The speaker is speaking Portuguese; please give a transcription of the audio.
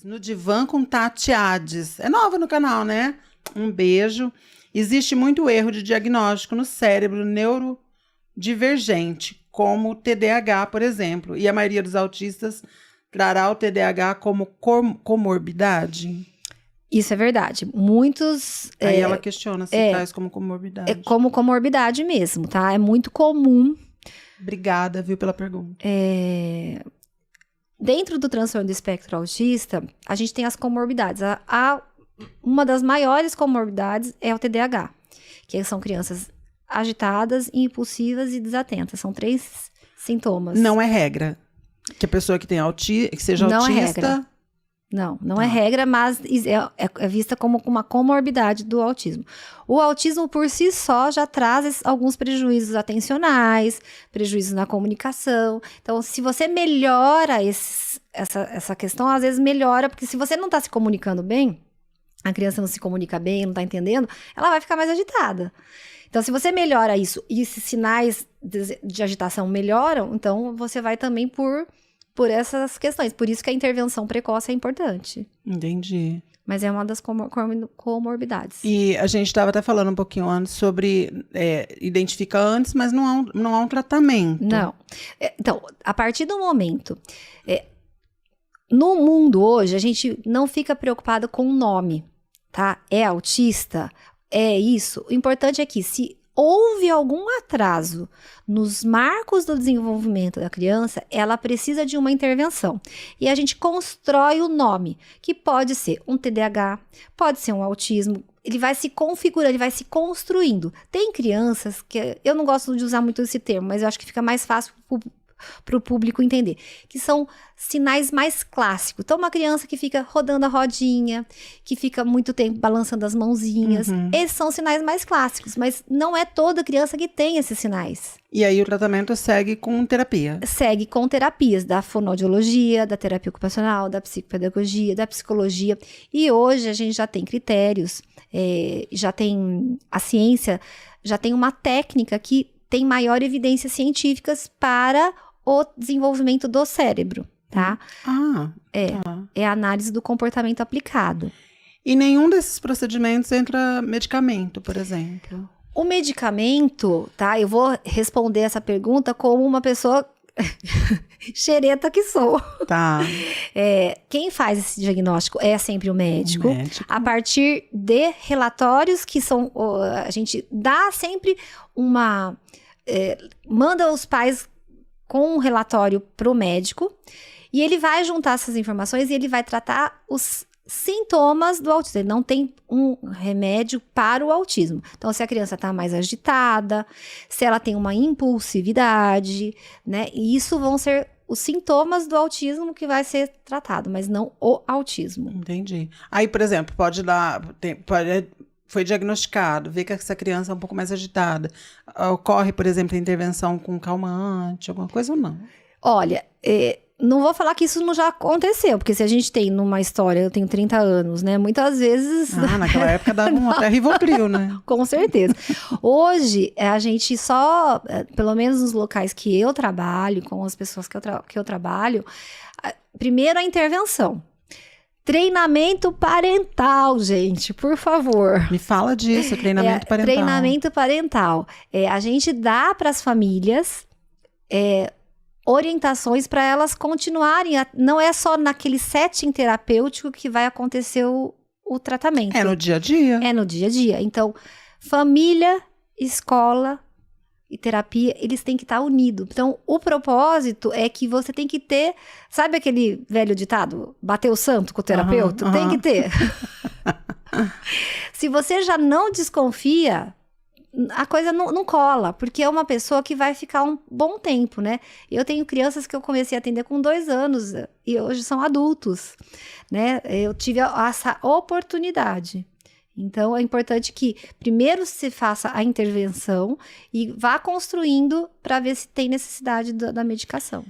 No Divã com Tati Hades. É nova no canal, né? Um beijo. Existe muito erro de diagnóstico no cérebro neurodivergente, como o TDAH, por exemplo. E a maioria dos autistas trará o TDAH como comorbidade? Isso é verdade. Muitos... Aí ela questiona se traz como comorbidade. É como comorbidade mesmo, tá? É muito comum. Obrigada, viu, pela pergunta. Dentro do transtorno do espectro autista, a gente tem as comorbidades. Uma das maiores comorbidades é o TDAH, que são crianças agitadas, impulsivas e desatentas. São 3 sintomas. Não é regra que a pessoa que tem que seja autista... Não é regra. Não é regra, mas é vista como uma comorbidade do autismo. O autismo, por si só, já traz alguns prejuízos atencionais, prejuízos na comunicação. Então, se você melhora essa questão, às vezes melhora, porque se você não está se comunicando bem, a criança não se comunica bem, não está entendendo, ela vai ficar mais agitada. Então, se você melhora isso e esses sinais de agitação melhoram, então você vai também por essas questões. Por isso que a intervenção precoce é importante. Entendi. Mas é uma das comorbidades. E a gente estava até falando um pouquinho antes sobre identificar antes, mas não há um tratamento. Não. Então, a partir do momento... no mundo hoje, a gente não fica preocupado com o nome, tá? É autista? É isso? O importante é que se houve algum atraso nos marcos do desenvolvimento da criança, ela precisa de uma intervenção. E a gente constrói o nome, que pode ser um TDAH, pode ser um autismo, ele vai se configurando, ele vai se construindo. Tem crianças que, eu não gosto de usar muito esse termo, mas eu acho que fica mais fácil para o público entender, que são sinais mais clássicos. Então, uma criança que fica rodando a rodinha, que fica muito tempo balançando as mãozinhas, esses são sinais mais clássicos, mas não é toda criança que tem esses sinais. E aí o tratamento segue com terapia? Segue com terapias da fonoaudiologia, da terapia ocupacional, da psicopedagogia, da psicologia, e hoje a gente já tem critérios, já tem a ciência, já tem uma técnica que tem maior evidências científicas para o desenvolvimento do cérebro, tá? É a análise do comportamento aplicado. E nenhum desses procedimentos entra medicamento, por exemplo? O medicamento, tá? Eu vou responder essa pergunta como uma pessoa xereta que sou. Tá. Quem faz esse diagnóstico é sempre o médico. A partir de relatórios que são... A gente dá sempre manda os pais com um relatório para o médico e ele vai juntar essas informações e ele vai tratar os sintomas do autismo. Ele não tem um remédio para o autismo. Então, se a criança está mais agitada, se ela tem uma impulsividade, né? E isso vão ser os sintomas do autismo que vai ser tratado, mas não o autismo. Entendi. Aí, por exemplo, foi diagnosticado, vê que essa criança é um pouco mais agitada. Ocorre, por exemplo, a intervenção com calmante, alguma coisa ou não? Olha, não vou falar que isso não já aconteceu, porque se a gente tem numa história, eu tenho 30 anos, né? Muitas vezes... naquela época dava até Rivotril, né? Com certeza. Hoje, a gente só, pelo menos nos locais que eu trabalho, com as pessoas que eu trabalho, primeiro a intervenção. Treinamento parental, gente, por favor. Me fala disso, treinamento parental. Treinamento parental. A gente dá para as famílias orientações para elas continuarem. Não é só naquele setting terapêutico que vai acontecer o tratamento. É no dia a dia. É no dia a dia. Então, família, escola e terapia, eles têm que estar unidos. Então, o propósito é que você tem que ter... Sabe aquele velho ditado? Bater o santo com o terapeuta? Tem que ter. Se você já não desconfia, a coisa não cola, porque é uma pessoa que vai ficar um bom tempo, né? Eu tenho crianças que eu comecei a atender com 2 anos e hoje são adultos, né? Eu tive essa oportunidade. Então, é importante que primeiro se faça a intervenção e vá construindo para ver se tem necessidade da medicação.